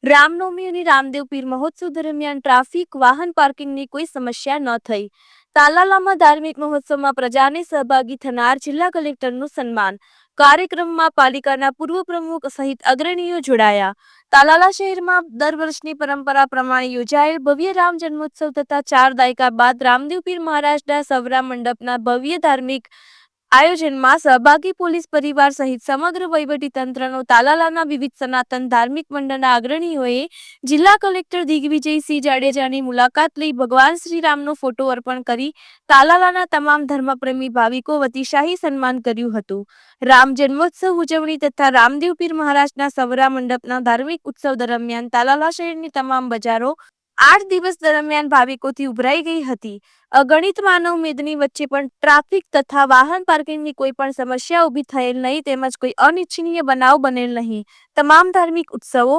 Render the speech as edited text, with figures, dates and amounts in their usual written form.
રામનવમી અને રામદેવ પીર મહોત્સવ દરમિયાન ટ્રાફિક વાહન પાર્કિંગની કોઈ સમસ્યા ન થઈ. તાલાલામાં ધાર્મિક મહોત્સવમાં પ્રજાને સહભાગી થનાર જિલ્લા કલેક્ટરનું સન્માન. કાર્યક્રમમાં પાલિકાના પૂર્વ પ્રમુખ સહિત અગ્રણીઓ જોડાયા. તાલાલા શહેરમાં દર વર્ષની પરંપરા પ્રમાણે યોજાયેલ ભવ્ય રામ જન્મોત્સવ તથા 4 દાયકા બાદ રામદેવ પીર મહારાજના સવરા મંડપના ભવ્ય ધાર્મિક આયોજનમાં સહભાગી પોલીસ પરિવાર સહિત સમગ્ર વહીવટીતંત્રનો તાલાલાના વિવિધ સનાતન ધાર્મિક મંડળના અગ્રણીઓએ જિલ્લા કલેક્ટર દિગ્વિજયસિંહ જાડેજાની મુલાકાત લઈ ભગવાન શ્રી રામનો ફોટો અર્પણ કરી તાલાલાના તમામ ધર્મપ્રેમી ભાવિકો વતી શાહી સન્માન કર્યું હતું. રામ જન્મોત્સવ ઉજવણી તથા રામદેવ પીર મહારાજના સવરા મંડપના ધાર્મિક ઉત્સવ દરમિયાન તાલાલા શહેરની તમામ બજારો 8 દિવસ દરમિયાન ભાવિકોથી ઉભરાઈ ગઈ હતી. અગણિત માનવ મેદની વચ્ચે પણ ટ્રાફિક તથા વાહન પાર્કિંગની કોઈ પણ સમસ્યા ઊભી થયેલ નહીં તેમજ કોઈ અનિચ્છનીય બનાવ બનેલ નહીં. તમામ ધાર્મિક ઉત્સવો